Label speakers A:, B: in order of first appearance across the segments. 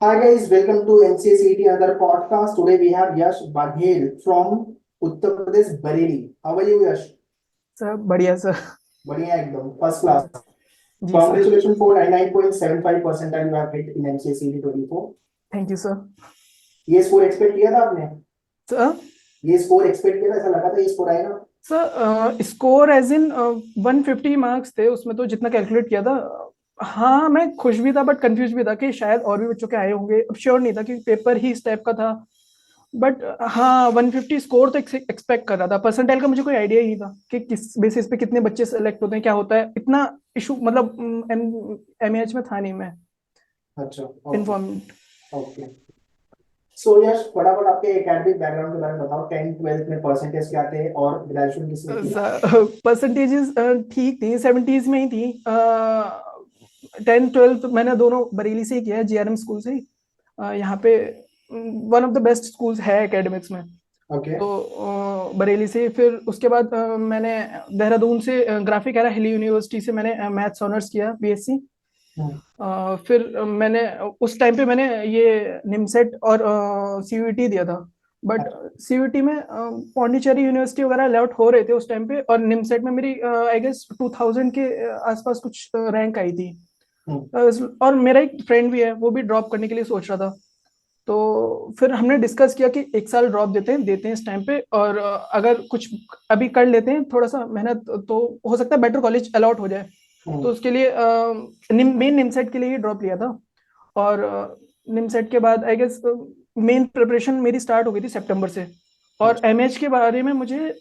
A: Hi guys, welcome to NCCET another podcast. Today we have Yash Baghel from Uttar Pradesh, Bareilly. How are you, Yash?
B: Sir बढ़िया sir.
A: बढ़िया एकदम first class.
B: जी sir.
A: Congratulations for 99.75 percentile you have hit in NCCET 24.
B: Thank you sir.
A: ये score expect किया था आपने?
B: Sir
A: ये score expect किया था? ऐसा लगा था ये स्कोर आएगा?
B: Sir score as in 150 marks थे उसमें, तो जितना कैलकुलेट किया था। हाँ, मैं खुश भी था बट कंफ्यूज भी था कि शायद और भी बच्चों के आए होंगे। अब श्योर नहीं था क्योंकि पेपर ही इस टाइप का था। बट हाँ, 150 स्कोर तो एक्सपेक्ट कर रहा था। परसेंटाइल का मुझे कोई आइडिया ही नहीं था कि किस बेसिस पे कितने बच्चे सेलेक्ट होते हैं, क्या होता है। इतना इशू मतलब एमएच में था नहीं मैं
A: अच्छा, ओके.
B: इन्फॉर्म।
A: ओके. सो यश, फटाफट आपके एकेडमिक बैकग्राउंड के बारे में बताओ. 10th 12th में परसेंटेज क्या थे और ग्रेजुएशन किसने किया?
B: परसेंटेजेस ठीक थी, 70s में ही थी। 10th 12th मैंने दोनों बरेली से ही किया है, जेआरएम स्कूल से ही। यहाँ पे one of the best schools है एकेडमिक्स में।
A: ओके.
B: तो बरेली से फिर उसके बाद मैंने देहरादून से ग्राफिक एरा हिली यूनिवर्सिटी से मैंने मैथ्स ऑनर्स किया, बीएससी। फिर मैंने उस टाइम पे मैंने ये निमसेट और सीयूईटी दिया था। बट सीयूईटी में पौंडीचेरी यूनिवर्सिटी वगैरह अलॉट हो रहे थे उस टाइम पे, और निमसेट में मेरी आई गेस 2000 के आसपास कुछ रैंक आई थी। और मेरा एक फ्रेंड भी है, वो भी ड्रॉप करने के लिए सोच रहा था। तो फिर हमने डिस्कस किया कि एक साल ड्रॉप देते हैं इस टाइम पे, और अगर कुछ अभी कर लेते हैं थोड़ा सा मेहनत, तो हो सकता है बेटर कॉलेज अलॉट हो जाए। तो उसके लिए मेन निमसेट के लिए ही ड्रॉप लिया था। और निमसेट के बाद आई गेस मेन प्रिपरेशन मेरी स्टार्ट हो गई थी सितंबर से। और एमएच के बारे में मुझे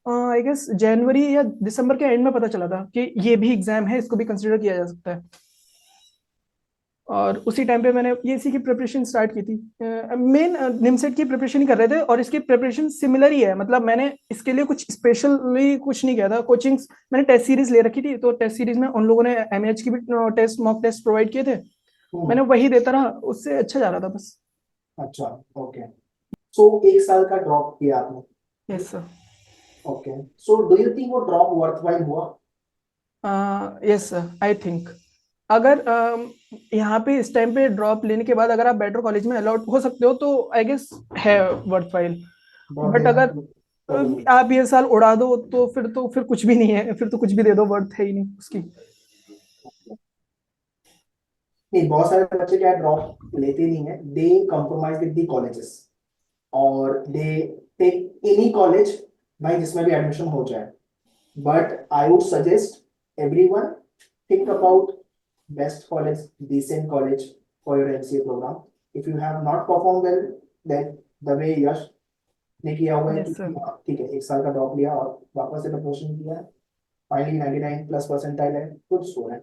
B: आई गेस जनवरी या दिसंबर के एंड में पता चला था कि ये भी एग्जाम है, इसको भी कंसिडर किया जा सकता है। और उसी टाइम पे मैंने ये इसी की प्रिपरेशन स्टार्ट की थी। मेन निमसेट की प्रिपरेशन ही कर रहे थे, और इसकी प्रिपरेशन सिमिलर ही है। मतलब मैंने इसके लिए कुछ स्पेशली कुछ नहीं किया था। कोचिंग्स मैंने टेस्ट सीरीज ले रखी थी, तो टेस्ट सीरीज में उन लोगों ने एमएच की भी टेस्ट मॉक टेस्ट प्रोवाइड किए थे। मैंने वही देता रहा, उससे अच्छा जा रहा था बस।
A: अच्छा, ओके. सो एक साल का ड्रॉप किया आपने.
B: Yes sir.
A: Okay. So do you think वो ड्रॉप वर्थवाइल हुआ?
B: यस सर, आई थिंक अगर यहाँ पे इस टाइम पे ड्रॉप लेने के बाद अगर आप बेटर कॉलेज में अलॉट हो सकते हो तो आई गेस है वर्थ फाइल।
A: बहुत
B: बट
A: देना
B: अगर
A: प्रॉब्लम.
B: आप ये साल उड़ा दो तो फिर कुछ भी नहीं है, फिर तो कुछ भी दे दो वर्थ है ही नहीं उसकी।
A: नहीं, बहुत सारे बच्चे क्या ड्रॉप लेते नहीं है. दे कंप्रोमाइज विद द कॉलेजेस और दे टेक एनी कॉलेज भाई जिसमें भी एडमिशन हो जाए. But I would suggest everyone think about best college, decent college for your MCA program. If you have not performed well, then the way यश ने किया हुआ है कि
B: यस सर।
A: ठीक है, एक साल का ड्रॉप लिया और वापस से प्रमोशन किया, फाइनली 99 प्लस परसेंटाइल है, कुछ सो है.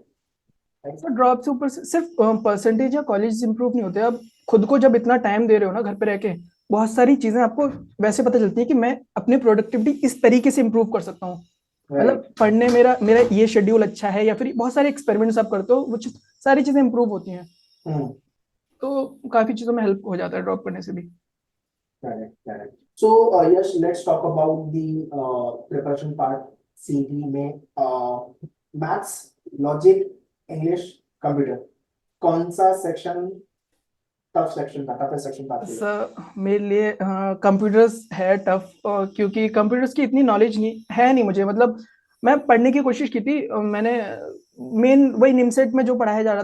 B: सर ड्रॉप से ऊपर से सिर्फ परसेंटेज या कॉलेज इंप्रूव नहीं होते। आप खुद को जब इतना टाइम दे रहे हो ना घर पे रह के, बहुत सारी चीजें आपको वैसे पता चलती है कि मैं अपनी प्रोडक्टिविटी इस तरीके से इंप्रूव कर सकता हूँ।
A: राइट.
B: मतलब पढ़ने मेरा मेरा ये शेड्यूल अच्छा है, या फिर बहुत सारे एक्सपेरिमेंट्स आप करते हो, वो सारी चीजें इंप्रूव होती हैं। तो काफी चीजों में हेल्प हो जाता है ड्रॉप करने से भी।
A: Correct, correct. So, yes, let's talk about the preparation part. CT में maths, logic, English, computer. कौन सा सेक्शन टफ सेक्शन था, टफ सेक्शन था आपके लिए?
B: सर मेरे लिए कंप्यूटर्स है टफ, क्योंकि कंप्यूटर्स की इतनी नॉलेज नहीं है नहीं मुझे। मतलब मैं पढ़ने की कोशिश की थी। मैंने मेन वही निमसेट में जो पढ़ाया क्या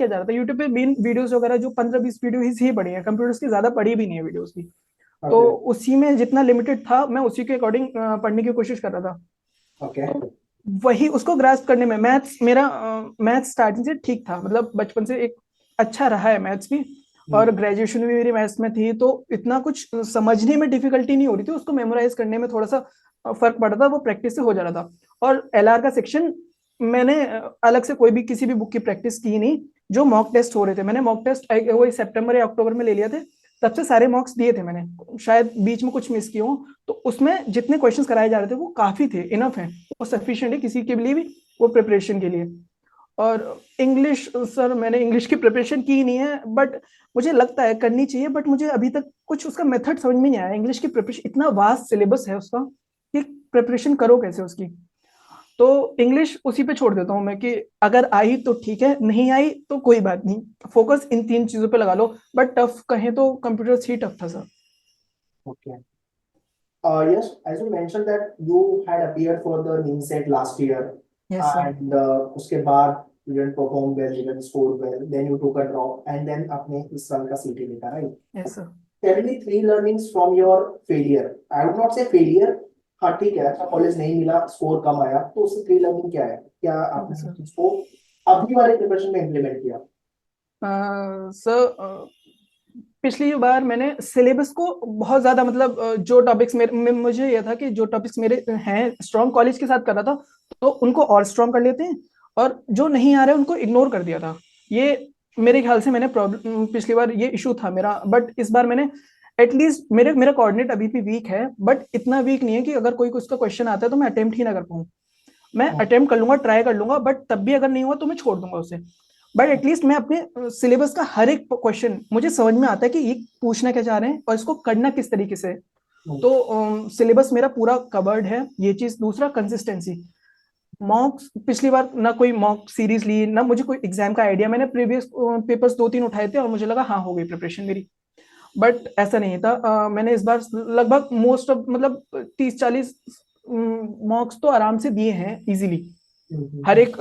B: जा रहा था यूट्यूब पे मेन वीडियोस वगैरह, जो 15-20 वीडियो ही पढ़ी है, कंप्यूटर्स की ज्यादा पढ़ी भी नहीं है वीडियोस की। तो
A: ओके.
B: उसी में जितना लिमिटेड था मैं उसी के अकॉर्डिंग पढ़ने की कोशिश कर रहा था।
A: ओके.
B: तो वही उसको ग्रास्प करने में मैथ्स स्टार्टिंग से ठीक था। मतलब बचपन से एक अच्छा रहा है मैथ्स भी। और ग्रेजुएशन भी मेरी मैथ्स में थी, तो इतना कुछ समझने में डिफिकल्टी नहीं हो रही थी। उसको मेमोराइज करने में थोड़ा सा फर्क पड़ता था, वो प्रैक्टिस से हो जा रहा था। और एलआर का सेक्शन मैंने अलग से कोई भी किसी भी बुक की प्रैक्टिस की नहीं। जो मॉक टेस्ट हो रहे थे, मैंने मॉक टेस्ट वही सितंबर या अक्टूबर में ले लिया थे। तब से सारे मॉक्स दिए थे मैंने, शायद बीच में कुछ मिस किए हो। तो उसमें जितने क्वेश्चंस कराए जा रहे थे वो काफी थे, इनफ है, वो सफिशिएंट है किसी के लिए भी, वो प्रिपरेशन के लिए। और इंग्लिश सर, मैंने इंग्लिश की प्रिपरेशन की नहीं है, बट मुझे लगता है करनी चाहिए। बट मुझे अभी तक कुछ उसका मेथड समझ में नहीं आया। इंग्लिश की प्रिपरेशन, इतना वास्ट सिलेबस है उसका कि प्रिपरेशन करो कैसे उसकी। तो इंग्लिश उसी पे छोड़ देता हूँ मैं कि अगर आई तो ठीक है, नहीं आई तो कोई बात नहीं, फोकस इन 3 चीजों पे लगा लो। बट टफ कहें तो कंप्यूटर ही टफ था sir.
A: Okay. Yes, as you mentioned that you had appeared for the NIMSET last year,
B: yes sir.
A: and उसके बाद you didn't perform well, you didn't score well, then you took a drop, and then आपने इस साल का CT लिखा, right?
B: Yes sir.
A: Tell me three learnings from your failure. I would not say failure. हाँ ठीक है, अच्छा college नहीं मिला, स्कोर कम आया, तो उससे थ्री लर्निंग क्या है? क्या
B: ओके
A: आपने
B: सर।
A: उसको अभी वाले प्रिपरेशन में इम्प्लीमेंट किया?
B: सर पिछली बार मैंने सिलेबस को बहुत ज्यादा मतलब जो टॉपिक्स मेरे मुझे यह था कि जो टॉपिक्स मेरे हैं स्ट्रॉन्ग कॉलेज के साथ कर रहा था, तो उनको और स्ट्रॉन्ग कर लेते हैं, और जो नहीं आ रहे उनको इग्नोर कर दिया था। ये मेरे ख्याल से मैंने प्रॉब्लम पिछली बार ये इशू था मेरा, बट इस बार मैंने एटलीस्ट मेरे मेरा कोऑर्डिनेट अभी भी वीक है, बट इतना वीक नहीं है कि अगर कोई उसका क्वेश्चन आता है तो मैं अटेम्प्ट ही ना कर पाऊँ। मैं अटेम्प्ट कर लूंगा, ट्राई कर लूंगा, बट तब भी अगर नहीं हुआ तो मैं छोड़ दूंगा उसे। बट एटलीस्ट मैं अपने सिलेबस का हर एक क्वेश्चन मुझे समझ में आता है कि ये पूछना क्या चाह रहे हैं और इसको करना किस तरीके से। तो सिलेबस मेरा पूरा कवर्ड है, ये चीज। दूसरा कंसिस्टेंसी। मॉक्स पिछली बार ना कोई मॉक सीरीज ली, ना मुझे कोई एग्जाम का आइडिया। मैंने प्रीवियस पेपर्स 2-3 उठाए थे और मुझे लगा हाँ हो गई प्रिपरेशन मेरी, बट ऐसा नहीं था। मैंने इस बार लगभग मोस्ट ऑफ मतलब 30-40 मॉक्स तो आराम से दिए हैं इजीली। हर एक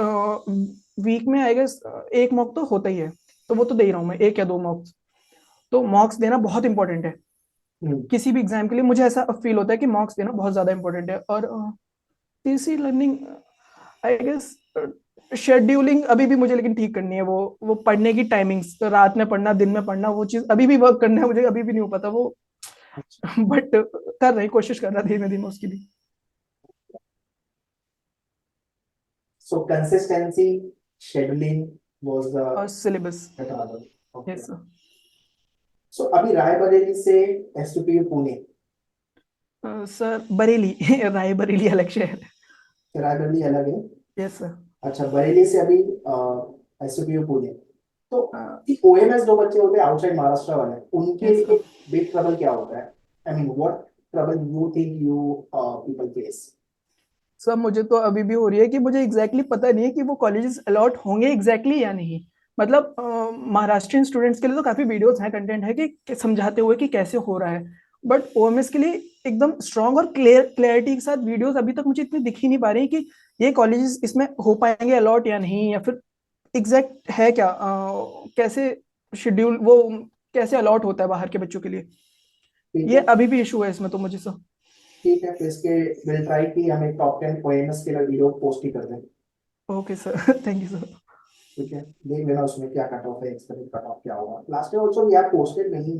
B: वीक में आई गेस एक मॉक तो होता ही है, तो वो तो दे ही रहा हूँ मैं, 1 या 2 मॉक्स। तो मॉक्स देना बहुत इंपॉर्टेंट है किसी भी एग्जाम के लिए। मुझे ऐसा फील होता है कि मॉक्स देना बहुत ज्यादा इंपॉर्टेंट है। और तीसरी लर्निंग आई गेस शेड्यूलिंग अभी भी मुझे लेकिन ठीक करनी है। वो पढ़ने की टाइमिंग्स, रात में पढ़ना दिन में पढ़ना, वो चीज अभी भी वर्क करना है मुझे, अभी भी नहीं हो पाता वो। बट कर रही, कोशिश कर रहा धीमे धीमे उसकी भी।
A: So consistency, scheduling was
B: और
A: the
B: syllabus.
A: hurdle. Okay.
B: Yes sir.
A: So अभी रायबरेली से एसटीपीयू पुणे,
B: सर बरेली रायबरेली अलग शहर है।
A: रायबरेली अलग है।
B: Yes sir.
A: अच्छा, बरेली से अभी एसटीपीयू पुणे। तो ओएमएस दो बच्चे होते हैं आउटसाइड महाराष्ट्र वाले, उनके
B: यस
A: लिए
B: सर।
A: बिग ट्रबल क्या होता है? I mean what trouble you think you people face?
B: Sir मुझे तो अभी भी हो रही है कि मुझे एग्जैक्टली पता नहीं है कि वो कॉलेजेस अलॉट होंगे एग्जैक्टली या नहीं। मतलब महाराष्ट्रियन स्टूडेंट्स के लिए तो काफी वीडियोस हैं, कंटेंट है कि समझाते हुए कि कैसे हो रहा है। बट ओएमएस के लिए एकदम स्ट्रांग और क्लियरिटी के साथ वीडियोस अभी तक मुझे इतनी दिख ही नहीं पा रही कि ये कॉलेजेस इसमें हो पाएंगे अलॉट या नहीं, या फिर एग्जैक्ट है क्या, कैसे शेड्यूल वो कैसे अलॉट होता है बाहर के बच्चों के लिए।
A: ठीक
B: ये
A: है,
B: अभी भी इशू है इसमें तो मुझे सर।
A: ठीक है, तो इसके विल ट्राई कि हम एक टॉप 10 ओएमएस के लिए वीडियो पोस्ट ही कर दें।
B: Okay sir thank you sir.
A: ठीक है, देख लेना उसमें क्या कट ऑफ है, एक्सपेक्टेड कट ऑफ क्या होगा। Last year also we have posted many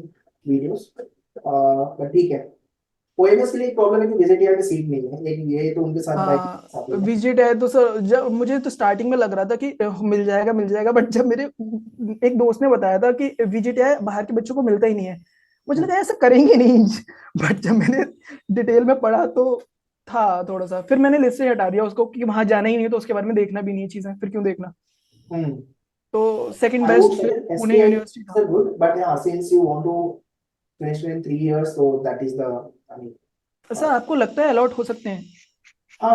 A: videos, but ठीक है। ओएमएस के लिए एक प्रॉब्लम है कि विजिट ईयर में सीट नहीं है, एक ये तो उनके साथ बाइक साथ ही है।
B: विजिट है तो सर, जब मुझे तो स्टार्टिंग में लग रहा था कि मिल जाएगा मिल जाएगा, बट जब मेरे एक दोस्त ने बताया था कि विजिट है बाहर के बच्चों को मिलता ही नहीं है, मुझे लगा ऐसा करेंगे नहीं बट जब मैंने डिटेल में पढ़ा तो था थोड़ा सा। फिर मैंने लिस्ट से हटा दिया उसको कि वहां जाना ही नहीं है तो उसके बारे में देखना भी नहीं है चीजें, फिर क्यों देखना।
A: हम्म।
B: तो सेकंड
A: I would
B: बेस्ट फिर
A: suggest
B: Pune
A: SPI
B: university
A: is
B: था।
A: a good, but yeah, since you want to finish it in 3 years, so that is the, I mean,
B: sir आपको लगता है अलॉट हो सकते हैं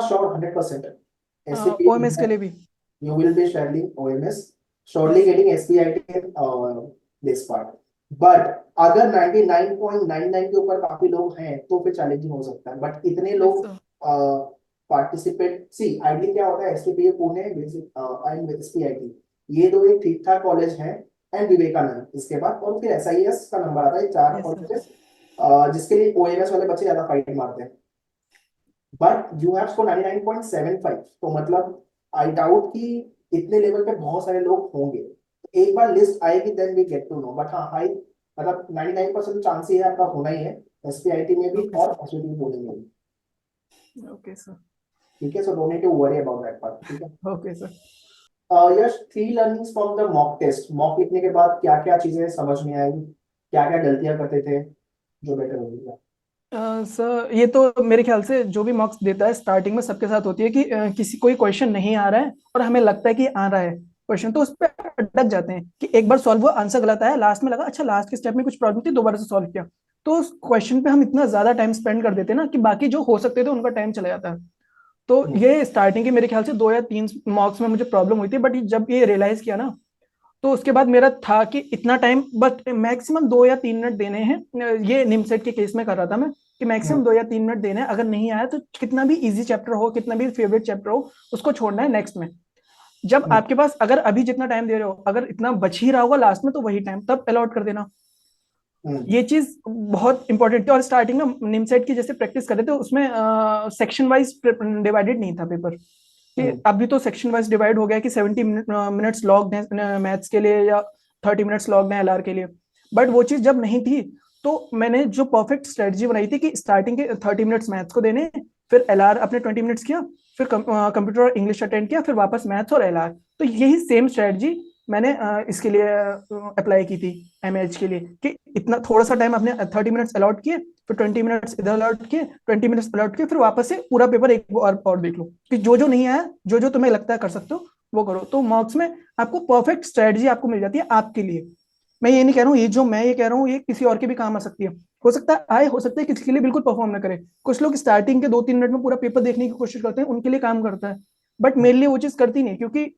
A: sure, 100%. SCP,
B: ओएमएस के लिए भी?
A: you will be studying OMS, surely
B: yes
A: getting SPIT this part. But अगर 99.99 के ऊपर काफी लोग हैं तो फिर चैलेंजिंग हो सकता है, बट इतने
B: यस
A: लोग
B: सर।
A: पार्टिसिपेट सी आइडिया क्या होता है? एसटीपीयू पुणे एंड एसपीआईटी, ये दो एक ठीक ठाक कॉलेज हैं, एंड विवेकानंद इसके बाद, और फिर एसआईएस का नंबर आता है, ये चार
B: यस सर।
A: कॉलेजेस जिसके लिए ओएमएस वाले बच्चे ज्यादा फाइट मारते हैं। बट यू हैव स्कोर 99.75, तो मतलब आई डाउट कि इतने लेवल पे बहुत सारे लोग होंगे। एक बार लिस्ट आएगी then we get to know, but हाँ हाई मतलब 99% चांस ही है आपका होना ही है, एसपीआईटी में भी
B: ओके
A: और
B: सर।
A: एसपीआईटी पुणे में भी।
B: Okay sir.
A: ठीक है, so don't need to worry about that part. ठीक है।
B: Okay sir.
A: Yes, three learnings from the mock test. Mock लिखने के बाद क्या क्या चीजें समझ में आई, क्या क्या गलतियां करते थे जो बेटर होगी?
B: सर ये तो मेरे ख्याल से जो भी मार्क्स देता है स्टार्टिंग में सबके साथ होती है कि किसी कोई क्वेश्चन नहीं आ रहा है और हमें लगता है कि आ रहा है क्वेश्चन, तो उस पर अटक जाते हैं कि एक बार सॉल्व हुआ आंसर गलत आया, लास्ट में लगा अच्छा लास्ट के स्टेप में कुछ प्रॉब्लम थी दोबारा से सॉल्व किया। तो उस क्वेश्चन पे हम इतना ज्यादा टाइम स्पेंड कर देते हैं ना कि बाकी जो हो सकते थे उनका टाइम चला जाता है। तो ये स्टार्टिंग के मेरे ख्याल से 2 या 3 मॉक्स में मुझे प्रॉब्लम हुई थी, बट जब ये रियलाइज किया ना, तो उसके बाद मेरा था कि इतना टाइम बस मैक्सिमम 2 या 3 मिनट देने हैं। ये निमसेट के केस में कर रहा था मैं कि मैक्सिमम 2 या 3 मिनट देने हैं, अगर नहीं आया तो कितना भी इजी चैप्टर हो, कितना भी फेवरेट चैप्टर हो, उसको छोड़ना है नेक्स्ट में। जब आपके पास अगर अभी जितना टाइम दे रहे हो, अगर इतना बच ही रहा होगा लास्ट में, तो वही टाइम तब अलॉट कर देना। ये चीज बहुत इंपॉर्टेंट थी। और स्टार्टिंग में निमसेट की जैसे प्रैक्टिस कर रहे थे, उसमें सेक्शन वाइज डिवाइडेड नहीं था पेपर, कि अभी तो सेक्शन वाइज डिवाइड हो गया कि 70 मिनट्स लॉग हैं मैथ्स के लिए, या 30 मिनट्स लॉग हैं एलआर के लिए। बट वो चीज जब नहीं थी, तो मैंने जो परफेक्ट स्ट्रेटजी बनाई थी कि स्टार्टिंग के 30 मिनट्स मैथ्स को देने, फिर एलआर अपने 20 मिनट्स किया, फिर कंप्यूटर और इंग्लिश अटेंड किया, फिर वापस मैथ्स और एलआर। तो यही सेम स्ट्रेटजी मैंने इसके लिए अप्लाई की थी, एमएच के लिए, कि इतना थोड़ा सा टाइम अपने 30 मिनट्स अलॉट किए, फिर 20 मिनट्स इधर अलॉट किए, 20 मिनट्स अलॉट किए, फिर वापस से पूरा पेपर एक और देख लो कि जो जो नहीं आया, जो जो तुम्हें लगता है कर सकते हो वो करो। तो मॉक्स में आपको परफेक्ट स्ट्रेटजी आपको मिल जाती है आपके लिए। मैं ये नहीं कह रहा हूँ, ये जो मैं ये कह रहा हूँ ये किसी और के भी काम आ सकती है, हो सकता है आए, हो सकता है किसी के लिए बिल्कुल परफॉर्म ना करे। कुछ लोग स्टार्टिंग के 2-3 मिनट में पूरा पेपर देखने की कोशिश करते हैं, उनके लिए काम करता है, बट मेरे लिए वो चीज करती नहीं, क्योंकि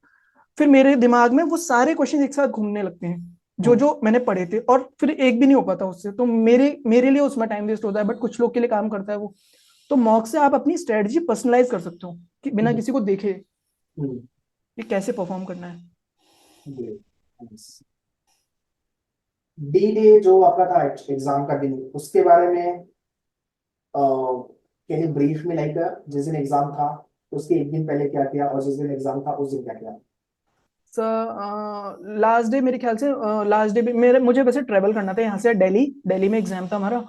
B: फिर मेरे दिमाग में वो सारे क्वेश्चन एक साथ घूमने लगते हैं जो जो मैंने पढ़े थे, और फिर एक भी नहीं हो पाता उससे, तो मेरे मेरे लिए उसमें टाइम वेस्ट होता है, बट कुछ लोग के लिए काम करता है वो। तो मॉक से आप अपनी स्ट्रेटजी पर्सनलाइज कर सकते हो कि बिना किसी को देखे कि कैसे परफॉर्म करना है।
A: डी डे जो आपका था एग्जाम का दिन, उसके बारे में कैन यू ब्रीफ में, लाइक जिस दिन एग्जाम था उसके एक दिन पहले क्या किया, और जिस दिन एग्जाम था उस दिन क्या किया?
B: लास्ट डे मेरे ख्याल से, लास्ट डे भी मेरे मुझे वैसे ट्रेवल करना था यहाँ से दिल्ली, दिल्ली में एग्जाम था हमारा।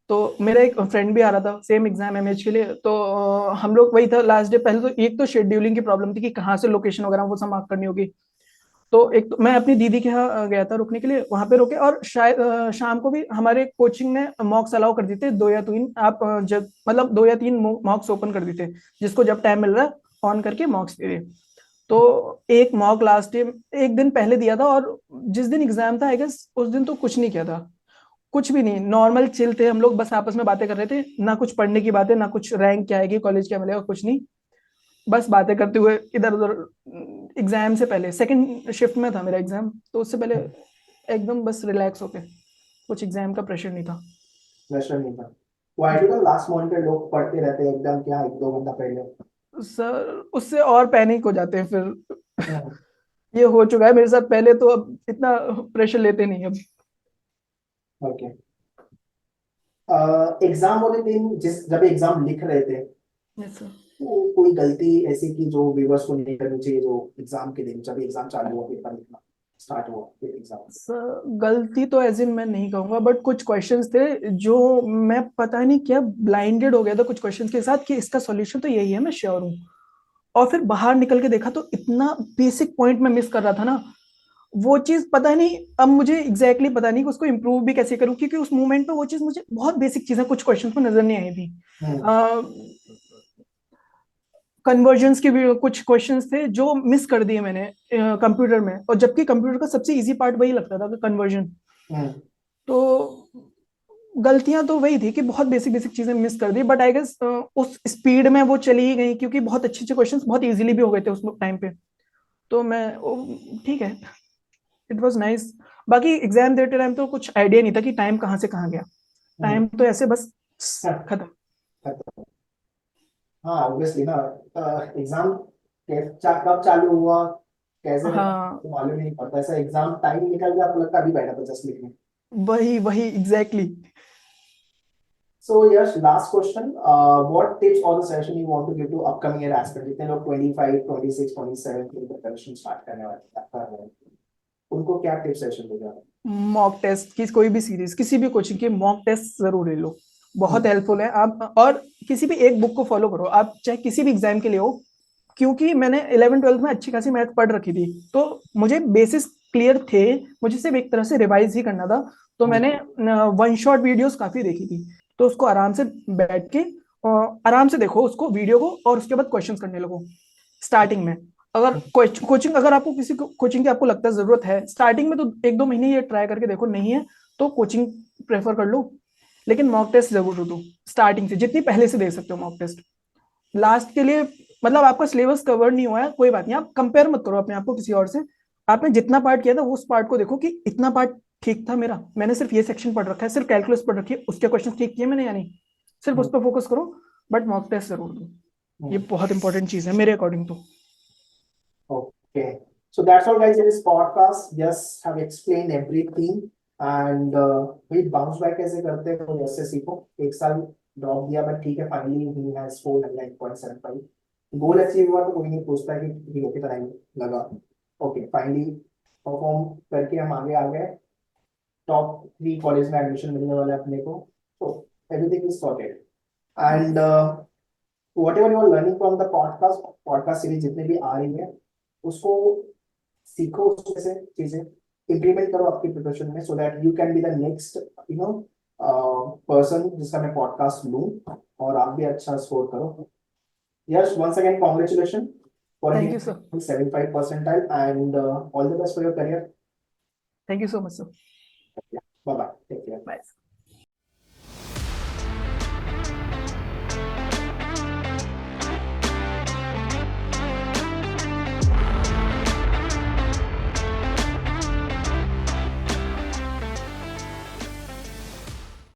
B: तो मेरा एक फ्रेंड भी आ रहा था सेम एग्जाम एमएच के लिए, तो हम लोग वही था लास्ट डे। पहले तो एक तो शेड्यूलिंग की प्रॉब्लम थी कि कहाँ से लोकेशन वगैरह वो सब मार्क करनी होगी। तो एक तो मैं अपनी दीदी के यहाँ गया था रुकने के लिए, वहां पे रुके, और शायद शाम को भी हमारे कोचिंग ने मॉक्स अलाउ कर देते 2 या 3, आप जब मतलब 2 या 3 मॉक्स ओपन कर देते, जिसको जब टाइम मिल रहा है ऑन करके मॉक्स दे दे। तो एक मॉक लास्ट डे एक दिन पहले दिया था, और जिस दिन एग्जाम था आई गेस उस दिन तो कुछ नहीं किया था, कुछ भी नहीं, नॉर्मल चिल थे हम लोग, बस आपस में बातें कर रहे थे, ना कुछ पढ़ने की बातें, ना कुछ रैंक क्या आएगी, कॉलेज क्या मिलेगा, कुछ नहीं, बस बातें करते हुए इधर उधर। एग्जाम से पहले सेकंड शिफ्ट में था मेरा एग्जाम, तो उससे पहले एकदम बस रिलैक्स होके, कुछ एग्जाम का प्रेशर नहीं था।
A: प्रेशर नहीं था। Why do the last moment पे लोग पढ़ते रहते हैं एकदम, क्या 1-2 घंटा पहले?
B: सर उससे और पैनिक हो जाते हैं फिर। ये हो चुका है मेरे साथ पहले, तो अब इतना प्रेशर लेते नहीं अब।
A: ओके। एग्जाम वाले दिन जिस जब एग्जाम लिख रहे थे,
B: यस सर।
A: तो कोई गलती ऐसी की जो व्यूअर्स को नहीं करनी चाहिए, जो एग्जाम के दिन जब एग्जाम चालू हुआ, पेपर लिखना स्टार्ट हुआ, फिर एग्जाम?
B: सर गलती तो एज इन मैं नहीं कहूंगा, बट कुछ क्वेश्चंस थे जो मैं पता नहीं क्या ब्लाइंडेड हो गया था कुछ क्वेश्चंस के साथ, कि इसका सॉल्यूशन तो यही है, मैं श्योर हूँ। और फिर बाहर निकल के देखा तो इतना बेसिक पॉइंट मैं मिस कर रहा था ना, वो चीज पता नहीं, अब मुझे एग्जैक्टली पता नहीं कि उसको इम्प्रूव भी कैसे करूं, क्योंकि उस मोमेंट पे वो चीज मुझे बहुत बेसिक चीजें कुछ क्वेश्चंस में नजर नहीं आई थी। कन्वर्जन्स के भी कुछ क्वेश्चंस थे जो मिस कर दिए मैंने कंप्यूटर में, और जबकि कंप्यूटर का सबसे इजी पार्ट वही लगता था, कन्वर्जन। तो गलतियां तो वही थी कि बहुत बेसिक बेसिक चीजें मिस कर दी, बट आई गेस उस स्पीड में वो चली ही गई, क्योंकि बहुत अच्छे अच्छे क्वेश्चंस बहुत इजीली भी हो गए थे उस टाइम पे। तो मैं ठीक है, इट वाज नाइस। बाकी एग्जाम देते टाइम तो कुछ आइडिया नहीं था कि टाइम कहाँ से कहाँ गया, टाइम तो ऐसे बस खत्म।
A: हाँ ऑब्वियसली ना, एग्जाम कब चालू हुआ, कैसे
B: हाँ
A: तो मालूम नहीं पड़ता, ऐसा एग्जाम टाइम निकल गया, आपको लगता है अभी बैठा था जस्ट लिखने।
B: वही वही exactly.
A: So yes, last question. What tips or the suggestion you want to give to upcoming year aspirants? जितने लोग 25, 26, 27 की प्रिपरेशन स्टार्ट करने वाले कर रहे हैं, उनको क्या टिप सेशन देगा?
B: मॉक टेस्ट की कोई भी सीरीज, किसी भी कोचिंग के मॉक टेस्ट जरूर ले लो, बहुत हेल्पफुल है। आप और किसी भी एक बुक को फॉलो करो, आप चाहे किसी भी एग्जाम के लिए हो, क्योंकि मैंने 11th 12th में अच्छी खासी मैथ पढ़ रखी थी, तो मुझे बेसिस क्लियर थे, मुझे सिर्फ एक तरह से रिवाइज ही करना था। तो मैंने वन शॉट वीडियोस काफी देखी थी, तो उसको आराम से बैठ के आराम से देखो उसको वीडियो को, और उसके बाद क्वेश्चंस करने लगो स्टार्टिंग में। अगर कोचिंग, अगर आपको किसी कोचिंग की आपको लगता है जरूरत है स्टार्टिंग में, तो 1-2 महीने ये ट्राई करके देखो, नहीं है तो कोचिंग प्रेफर कर लो, लेकिन मॉक टेस्ट जरूर दो स्टार्टिंग से, जितनी पहले से दे सकते हो मॉक टेस्ट। लास्ट के लिए मतलब आपका सिलेबस कवर नहीं हुआ है, कोई बात नहीं, आप कंपेयर मत करो अपने आप को किसी और से। आपने जितना पार्ट किया था उस पार्ट को देखो कि इतना पार्ट ठीक था मेरा, मैंने सिर्फ ये सेक्शन पढ़ रखा है, सिर्फ कैलकुलस पढ़ रखी है, उसके क्वेश्चन ठीक किए मैंने या नहीं, सिर्फ उस पर फोकस करो। बट मॉक टेस्ट जरूर दो, ये बहुत इंपॉर्टेंट चीज है मेरे अकॉर्डिंग तो।
A: Okay. So that's all, guys, in this podcast. Just have explained everything. And we bounce back कैसे करते हैं तो जैसे सीखो। एक साल ड्रॉप दिया बट ठीक है, finally he has scored 9.75। Goal achieve हुआ तो कोई नहीं पूछता है कि हीरो कितना टाइम लगा। ओके, फाइनली परफॉर्म करके हम आगे आ गए। टॉप 3 कॉलेज में एडमिशन मिलने वाला है अपने को। तो everything is sorted. And whatever you are learning from the podcast series जितने भी आ रही है, उसको सीखो, उसमें से चीजें इम्प्लीमेंट करो आपकी प्रिपरेशन में, so that you can be the next you know person जिसका मैं पॉडकास्ट लूं और आप भी अच्छा स्कोर करो। Yes, once again congratulation for
B: thank you sir.
A: 75 percentile and all the best for your career.
B: Thank you so much sir.
A: Bye bye, take care.
B: Bye.